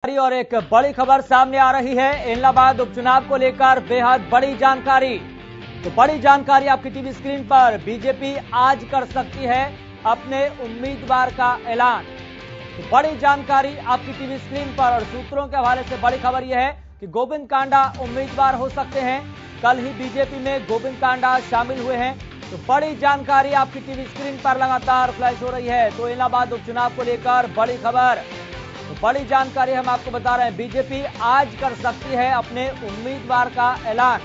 और एक बड़ी खबर सामने आ रही है। इलाहाबाद उपचुनाव को लेकर बेहद बड़ी जानकारी। तो बड़ी जानकारी आपकी टीवी स्क्रीन पर। बीजेपी आज कर सकती है अपने उम्मीदवार का ऐलान। तो बड़ी जानकारी आपकी टीवी स्क्रीन पर और सूत्रों के हवाले से बड़ी खबर यह है कि गोविंद कांडा उम्मीदवार हो सकते हैं। कल ही बीजेपी में गोविंद कांडा शामिल हुए हैं। तो बड़ी जानकारी आपकी टीवी स्क्रीन पर लगातार फ्लैश हो रही है। तो इलाहाबाद उपचुनाव को लेकर बड़ी खबर, तो बड़ी जानकारी हम आपको बता रहे हैं। बीजेपी आज कर सकती है अपने उम्मीदवार का ऐलान।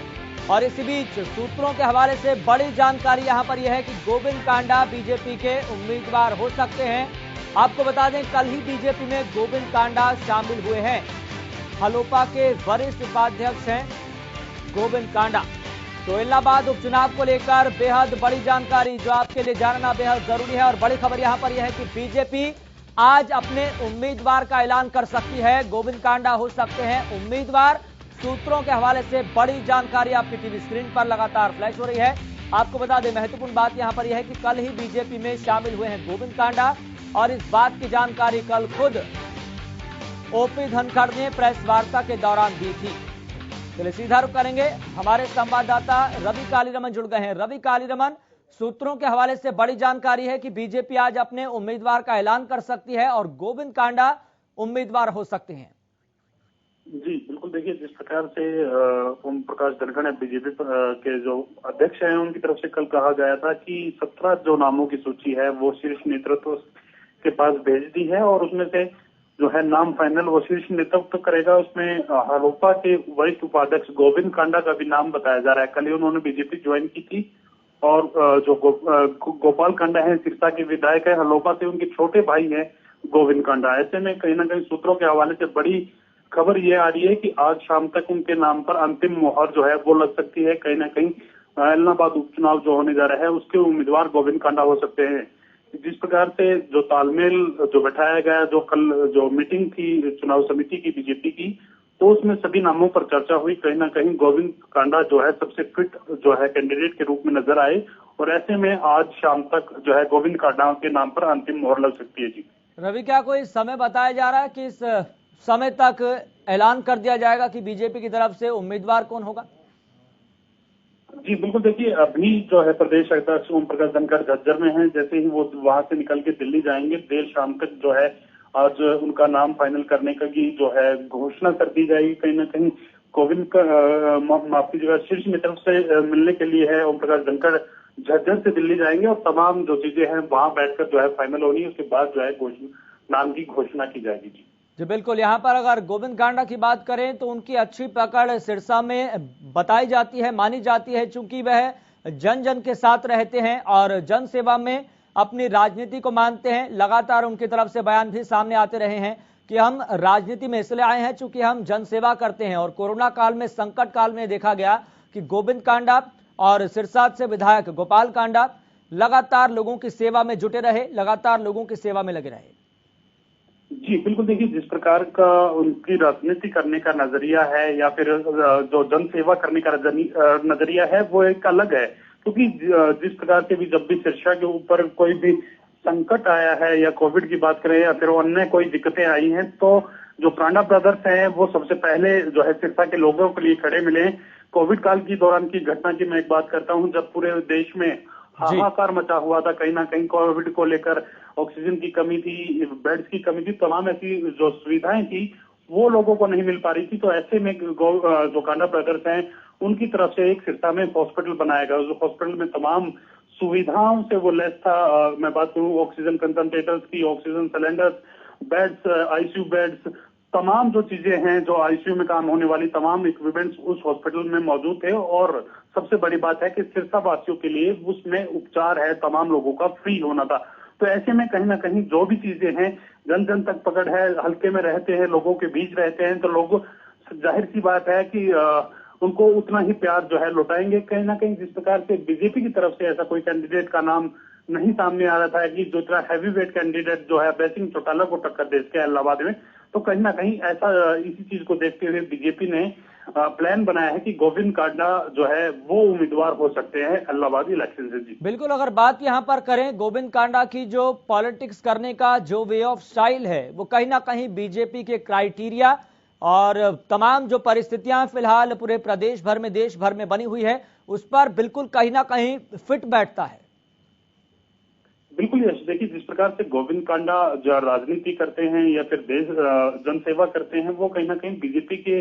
और इसी बीच सूत्रों के हवाले से बड़ी जानकारी यहां पर यह है कि गोविंद कांडा बीजेपी के उम्मीदवार हो सकते हैं। आपको बता दें, कल ही बीजेपी में गोविंद कांडा शामिल हुए हैं। हलोपा के वरिष्ठ उपाध्यक्ष हैं गोविंद कांडा। तो इलाहाबाद उपचुनाव को लेकर बेहद बड़ी जानकारी जो आपके लिए जानना बेहद जरूरी है। और बड़ी खबर यहां पर यह है कि बीजेपी आज अपने उम्मीदवार का ऐलान कर सकती है। गोविंद कांडा हो सकते हैं उम्मीदवार। सूत्रों के हवाले से बड़ी जानकारी आपकी टीवी स्क्रीन पर लगातार फ्लैश हो रही है। आपको बता दें, महत्वपूर्ण बात यहां पर यह है कि कल ही बीजेपी में शामिल हुए हैं गोविंद कांडा। और इस बात की जानकारी कल खुद ओपी धनखड़ ने प्रेस वार्ता के दौरान दी थी। चलिए सीधा रुख करेंगे, हमारे संवाददाता रवि कालीरमन जुड़ गए हैं। रवि कालीरमन, सूत्रों के हवाले से बड़ी जानकारी है कि बीजेपी आज अपने उम्मीदवार का ऐलान कर सकती है और गोविंद कांडा उम्मीदवार हो सकते हैं। जी बिल्कुल, देखिए जिस प्रकार से ओम प्रकाश धनखड़ बीजेपी के जो अध्यक्ष हैं उनकी तरफ से कल कहा गया था कि 17 जो नामों की सूची है वो शीर्ष नेतृत्व के पास भेज दी है और उसमें से जो है नाम फाइनल वो शीर्ष नेतृत्व करेगा। उसमें हलोपा के वरिष्ठ उपाध्यक्ष गोविंद कांडा का भी नाम बताया जा रहा है। कल ही उन्होंने बीजेपी ज्वाइन की थी और जो गोपाल कांडा है सिरसा के विधायक है हलोपा से, उनके छोटे भाई हैं गोविंद कांडा। ऐसे में कहीं ना कहीं सूत्रों के हवाले से बड़ी खबर ये आ रही है कि आज शाम तक उनके नाम पर अंतिम मोहर जो है वो लग सकती है। कहीं ना कहीं इलाहाबाद उपचुनाव जो होने जा रहा है उसके उम्मीदवार गोविंद कांडा हो सकते हैं। जिस प्रकार से जो तालमेल जो बैठाया गया, जो कल जो मीटिंग थी चुनाव समिति की बीजेपी की, तो उसमें सभी नामों पर चर्चा हुई। कहीं ना कहीं गोविंद कांडा जो है सबसे फिट जो है कैंडिडेट के रूप में नजर आए और ऐसे में आज शाम तक जो है गोविंद कांडा के नाम पर अंतिम मोहर लग सकती है। जी रवि, क्या कोई समय बताया जा रहा है कि इस समय तक ऐलान कर दिया जाएगा कि बीजेपी की तरफ से उम्मीदवार कौन होगा? जी बिल्कुल, देखिए अभी जो है प्रदेश अध्यक्ष ओम प्रकाश धनखड़ झज्जर में हैं। जैसे ही वो वहां से निकल के दिल्ली जाएंगे, देर शाम तक जो है आज उनका नाम फाइनल करने का की जो है घोषणा कर दी जाएगी। कहीं ना कहीं गोविंद का माफ कीजिएगा शीर्ष नेतृत्व से मिलने के लिए है ओम प्रकाश धनखड़ झज्जर से दिल्ली जाएंगे और तमाम जो चीजें हैं वहां बैठकर जो है फाइनल होनी है। उसके बाद जो है नाम की घोषणा की जाएगी। जी बिल्कुल, यहाँ पर अगर गोविंद कांडा की बात करें तो उनकी अच्छी पकड़ सिरसा में बताई जाती है, मानी जाती है, चूंकि वह जन जन के साथ रहते हैं और जन सेवा में अपनी राजनीति को मानते हैं। लगातार उनकी तरफ से बयान भी सामने आते रहे हैं कि हम राजनीति में इसलिए आए हैं चूंकि हम जन सेवा करते हैं। और कोरोना काल में, संकट काल में देखा गया कि गोविंद कांडा और सिरसा से विधायक गोपाल कांडा लगातार लोगों की सेवा में जुटे रहे, लगातार लोगों की सेवा में लगे रहे। जी बिल्कुल, देखिए जिस प्रकार का उनकी राजनीति करने का नजरिया है या फिर जो जन सेवा करने का नजरिया है वो एक अलग है। क्योंकि जिस प्रकार से भी जब भी सिरसा के ऊपर कोई भी संकट आया है या कोविड की बात करें या फिर अन्य कोई दिक्कतें आई हैं, तो जो कांडा ब्रदर्स हैं वो सबसे पहले जो है सिरसा के लोगों के लिए खड़े मिले। कोविड काल की दौरान की घटना की मैं एक बात करता हूँ, जब पूरे देश में हाहाकार मचा हुआ था। कहीं ना कहीं कोविड को लेकर ऑक्सीजन की कमी थी, बेड्स की कमी थी, तमाम ऐसी जो सुविधाएं थी वो लोगों को नहीं मिल पा रही थी। तो ऐसे में जो कांडा ब्रदर्स हैं उनकी तरफ से एक सिरसा में हॉस्पिटल बनाया गया। उस हॉस्पिटल में तमाम सुविधाओं से वो लैस था। मैं बात करूं ऑक्सीजन कंसंट्रेटर्स की, oxygen cylinders, beds, ICU beds, तमाम जो चीजें हैं जो आईसीयू में काम होने वाली तमाम इक्विपमेंट्स उस हॉस्पिटल में मौजूद थे। और सबसे बड़ी बात है कि सिरसा वासियों के लिए उसमें उपचार है तमाम लोगों का फ्री होना था। तो ऐसे में कहीं ना कहीं जो भी चीजें हैं जन जन तक पकड़ है, हल्के में रहते हैं, लोगों के बीच रहते हैं, तो लोग जाहिर सी बात है कि उनको उतना ही प्यार जो है लौटाएंगे। कहीं ना कहीं जिस प्रकार से बीजेपी की तरफ से ऐसा कोई कैंडिडेट का नाम नहीं सामने आ रहा था कि जो इतना हैवी वेट कैंडिडेट जो है अभय सिंह चौटाला को टक्कर दे इसके इलाहाबाद में, तो कहीं ना कहीं ऐसा इसी चीज को देखते हुए बीजेपी ने प्लान बनाया है कि गोविंद कांडा जो है वो उम्मीदवार हो सकते हैं इलाहाबाद इलेक्शन से। जी बिल्कुल, अगर बात यहां पर करें गोविंद कांडा की, जो पॉलिटिक्स करने का जो वे ऑफ स्टाइल है वो कहीं ना कहीं बीजेपी के क्राइटेरिया और तमाम जो परिस्थितियां फिलहाल पूरे प्रदेश भर में, देश भर में बनी हुई है, उस पर बिल्कुल कहीं ना कहीं फिट बैठता है। बिल्कुल यश, देखिए जिस प्रकार से गोविंद कांडा जो राजनीति करते हैं या फिर देश जनसेवा करते हैं, वो कहीं ना कहीं बीजेपी के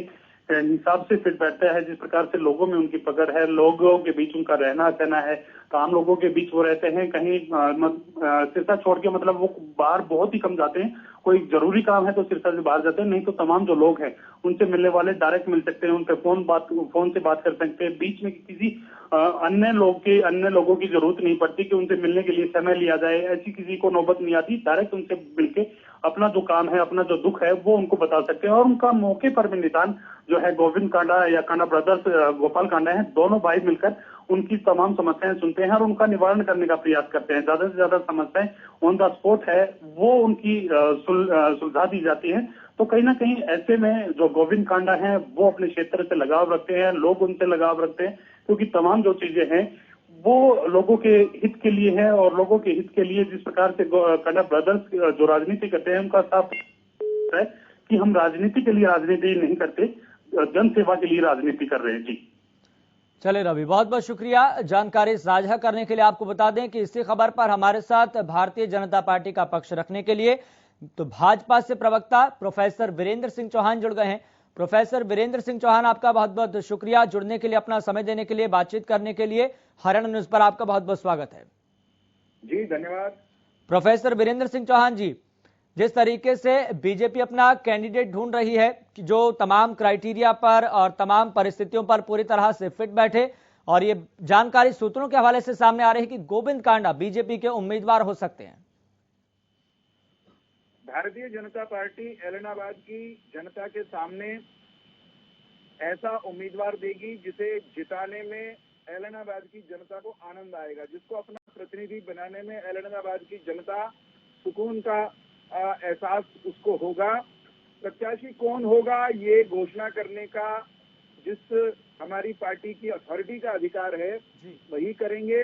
हिसाब से फिट बैठता है। जिस प्रकार से लोगों में उनकी पकड़ है, लोगों के बीच उनका रहना सहना है, आम लोगों के बीच वो रहते हैं, कहीं सिरसा छोड़ के मतलब वो बाहर बहुत ही कम जाते हैं। कोई जरूरी काम है तो सिरसा से बाहर जाते हैं, नहीं तो तमाम जो लोग हैं उनसे मिलने वाले डायरेक्ट मिल सकते हैं, उनके फोन से बात कर सकते हैं। बीच में किसी अन्य लोगों की जरूरत नहीं पड़ती कि उनसे मिलने के लिए समय लिया जाए, ऐसी किसी को नौबत नहीं आती। डायरेक्ट उनसे मिलके अपना जो काम है, अपना जो दुख है वो उनको बता सकते हैं। और उनका मौके पर भी निदान जो है गोविंद कांडा या कांडा ब्रदर्स गोपाल कांडा है, दोनों भाई मिलकर उनकी तमाम समस्याएं सुनते हैं और उनका निवारण करने का प्रयास करते हैं। ज्यादा से ज्यादा समस्याएं ऑन द स्पॉट है वो उनकी सुलझा दी जाती है। तो कहीं ना कहीं ऐसे में जो गोविंद कांडा है वो अपने क्षेत्र से लगाव रखते हैं, लोग उनसे लगाव रखते हैं, क्योंकि तमाम जो चीजें हैं वो लोगों के हित के लिए है। और लोगों के हित के लिए जिस प्रकार से कांडा ब्रदर्स जो राजनीति करते हैं, उनका साफ है कि हम राजनीति के लिए राजनीति नहीं करते, जन सेवा के लिए राजनीति कर रहे हैं। जी चले रवि, बहुत बहुत शुक्रिया जानकारी साझा करने के लिए। आपको बता दें कि इसी खबर पर हमारे साथ भारतीय जनता पार्टी का पक्ष रखने के लिए तो भाजपा से प्रवक्ता प्रोफेसर वीरेंद्र सिंह चौहान जुड़ गए हैं। प्रोफेसर वीरेंद्र सिंह चौहान, आपका बहुत बहुत शुक्रिया जुड़ने के लिए, अपना समय देने के लिए, बातचीत करने के लिए। हरियाणा न्यूज पर आपका बहुत बहुत स्वागत है। जी धन्यवाद। प्रोफेसर वीरेंद्र सिंह चौहान जी, जिस तरीके से बीजेपी अपना कैंडिडेट ढूंढ रही है कि जो तमाम क्राइटेरिया पर और तमाम परिस्थितियों पर पूरी तरह से फिट बैठे, और ये जानकारी सूत्रों के हवाले से सामने आ रही है कि गोविंद कांडा बीजेपी के उम्मीदवार हो सकते हैं। भारतीय जनता पार्टी एलनाबाद की जनता के सामने ऐसा उम्मीदवार देगी जिसे जिताने में एलनाबाद की जनता को आनंद आएगा, जिसको अपना प्रतिनिधि बनाने में एलनाबाद की जनता सुकून का एहसास उसको होगा। प्रत्याशी कौन होगा ये घोषणा करने का जिस हमारी पार्टी की अथॉरिटी का अधिकार है वही करेंगे,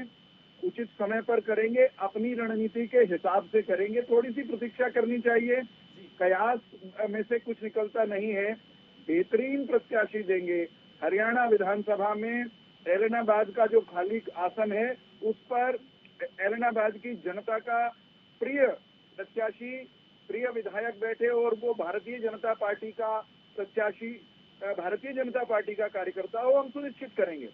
उचित समय पर करेंगे, अपनी रणनीति के हिसाब से करेंगे। थोड़ी सी प्रतीक्षा करनी चाहिए, कयास में से कुछ निकलता नहीं है। बेहतरीन प्रत्याशी देंगे। हरियाणा विधानसभा में एलनाबाद का जो खाली आसन है उस पर एलनाबाद की जनता का प्रिय प्रत्याशी, प्रिय विधायक बैठे और वो भारतीय जनता पार्टी का प्रत्याशी, भारतीय जनता पार्टी का कार्यकर्ता हो, हम सुनिश्चित करेंगे।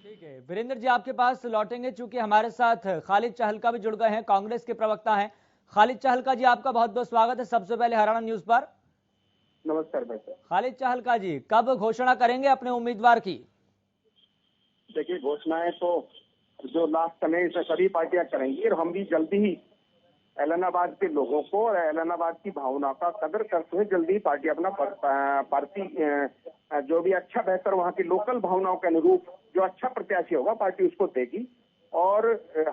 ठीक है वीरेंद्र जी, आपके पास लौटेंगे, चूंकि हमारे साथ खालिद चहलका भी जुड़ गए हैं, कांग्रेस के प्रवक्ता हैं। खालिद चहलका जी, आपका बहुत बहुत स्वागत है सबसे पहले हरियाणा न्यूज पर। नमस्कार भाई साहब। खालिद चहलका जी, कब घोषणा करेंगे अपने उम्मीदवार की? देखिए, घोषणाएं तो जो लास्ट समय से सभी पार्टियां करेंगी और हम भी जल्दी ही एलनाबाद के लोगों को और एलनाबाद की भावना का कदर करते हुए जल्दी ही पार्टी अपना पार्टी जो भी अच्छा बेहतर वहाँ की लोकल भावनाओं के अनुरूप जो अच्छा प्रत्याशी होगा पार्टी उसको देगी। और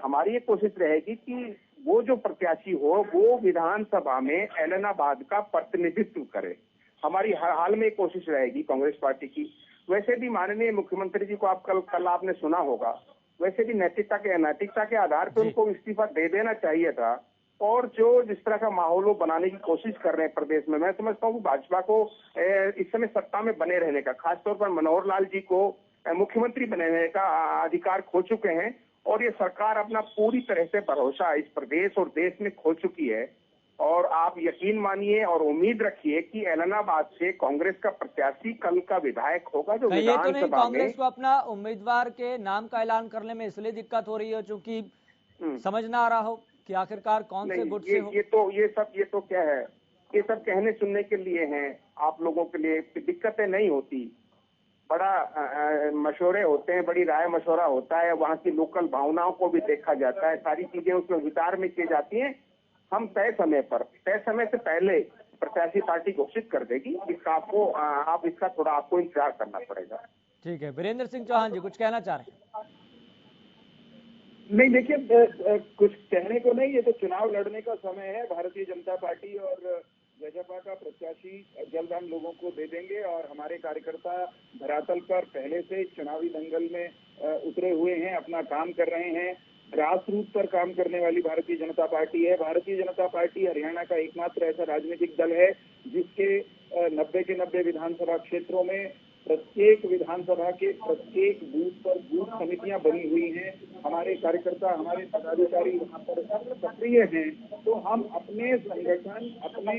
हमारी ये कोशिश रहेगी कि वो जो प्रत्याशी हो वो विधानसभा में एलनाबाद का प्रतिनिधित्व करे। हमारी हर हाल में कोशिश रहेगी कांग्रेस पार्टी की। वैसे भी माननीय मुख्यमंत्री जी को आप कल आपने सुना होगा, वैसे भी नैतिकता के आधार पर उनको इस्तीफा दे देना चाहिए था। और जो जिस तरह का माहौल वो बनाने की कोशिश कर रहे हैं प्रदेश में, मैं समझता हूँ भाजपा को इस समय सत्ता में बने रहने का, खासतौर पर मनोहर लाल जी को मुख्यमंत्री बनने का अधिकार खो चुके हैं और ये सरकार अपना पूरी तरह से भरोसा इस प्रदेश और देश में खो चुकी है। और आप यकीन मानिए और उम्मीद रखिए कि एलनाबाद से कांग्रेस का प्रत्याशी कल का विधायक होगा जो विधानसभा में। कांग्रेस को अपना उम्मीदवार के नाम का ऐलान करने में इसलिए दिक्कत हो रही है क्योंकि समझ ना आ रहा हो कि आखिरकार कौन से गुट से हो। ये तो क्या है, ये सब कहने सुनने के लिए हैं। आप लोगों के लिए दिक्कतें नहीं होती, बड़ा मशवरे होते हैं, बड़ी राय मशवरा होता है, वहाँ की लोकल भावनाओं को भी देखा जाता है, सारी चीजें उसमें विचार में की जाती हैं। हम तय समय से पहले प्रत्याशी पार्टी घोषित कर देगी। इसका आपको इंतजार करना पड़ेगा। ठीक है, वीरेंद्र सिंह चौहान जी कुछ कहना चाह रहे हैं? नहीं, देखिए कुछ कहने को नहीं, ये तो चुनाव लड़ने का समय है। भारतीय जनता पार्टी और जजपा का प्रत्याशी जल्द हम लोगों को दे देंगे और हमारे कार्यकर्ता धरातल पर पहले से चुनावी दंगल में उतरे हुए हैं, अपना काम कर रहे हैं। ग्रास रूट पर काम करने वाली भारतीय जनता पार्टी है। भारतीय जनता पार्टी हरियाणा का एकमात्र ऐसा राजनीतिक दल है जिसके 90 के 90 विधानसभा क्षेत्रों में प्रत्येक विधानसभा के प्रत्येक बूथ पर बूथ समितियां बनी हुई हैं। हमारे कार्यकर्ता, हमारे पदाधिकारी वहां पर सक्रिय हैं। तो हम अपने संगठन, अपने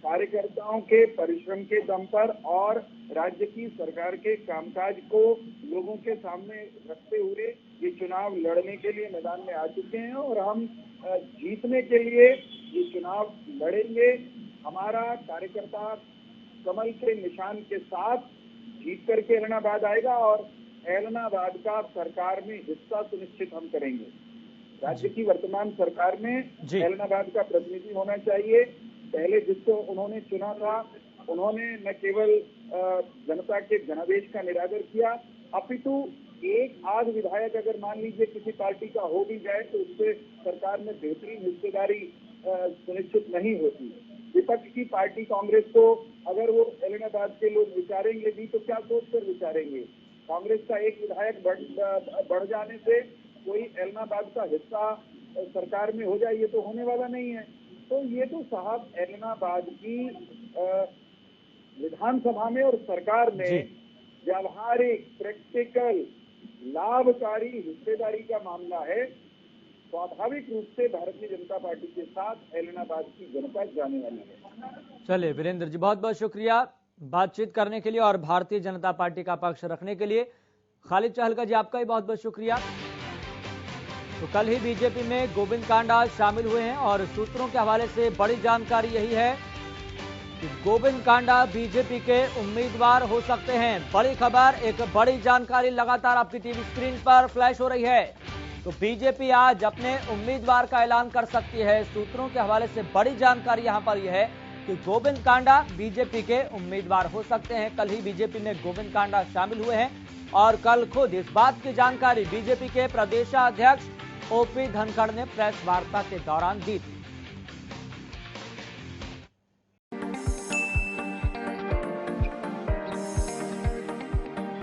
कार्यकर्ताओं के परिश्रम के दम पर और राज्य की सरकार के कामकाज को लोगों के सामने रखते हुए ये चुनाव लड़ने के लिए मैदान में आ चुके हैं और हम जीतने के लिए ये चुनाव लड़ेंगे। हमारा कार्यकर्ता कमल के निशान के साथ जीत करके ऐलनाबाद आएगा और ऐलनाबाद का सरकार में हिस्सा सुनिश्चित हम करेंगे। राज्य की वर्तमान सरकार में ऐलनाबाद का प्रतिनिधि होना चाहिए। पहले जिसको उन्होंने चुना था, उन्होंने न केवल जनता के जनादेश का निरादर किया, अपितु एक आध विधायक अगर मान लीजिए किसी पार्टी का हो भी जाए तो उससे सरकार में बेहतरीन हिस्सेदारी सुनिश्चित नहीं होती। विपक्ष की पार्टी कांग्रेस को अगर वो ऐलनाबाद के लोग विचारेंगे भी तो क्या सोचकर विचारेंगे? कांग्रेस का एक विधायक बढ़ जाने से कोई ऐलनाबाद का हिस्सा सरकार में हो जाए, ये तो होने वाला नहीं है। तो ये तो साहब ऐलनाबाद की विधानसभा में और सरकार में व्यावहारिक, प्रैक्टिकल, लाभकारी हिस्सेदारी का मामला है। स्वाभाविक रूप से भारतीय जनता पार्टी के साथ ऐलनाबाद की जनता जाने वाली है। चलिए वीरेंद्र जी, बहुत बहुत शुक्रिया बातचीत करने के लिए और भारतीय जनता पार्टी का पक्ष रखने के लिए। खालिद चहलका जी, आपका भी बहुत बहुत शुक्रिया। तो कल ही बीजेपी में गोविंद कांडा शामिल हुए हैं और सूत्रों के हवाले से बड़ी जानकारी यही है कि गोविंद कांडा बीजेपी के उम्मीदवार हो सकते हैं। बड़ी खबर, एक बड़ी जानकारी लगातार आपकी टीवी स्क्रीन पर फ्लैश हो रही है। तो बीजेपी आज अपने उम्मीदवार का ऐलान कर सकती है। सूत्रों के हवाले से बड़ी जानकारी यहां पर यह है कि गोविंद कांडा बीजेपी के उम्मीदवार हो सकते हैं। कल ही बीजेपी में गोविंद कांडा शामिल हुए हैं और कल खुद इस बात की जानकारी बीजेपी के प्रदेशाध्यक्ष ओपी धनखड़ ने प्रेस वार्ता के दौरान दी थी।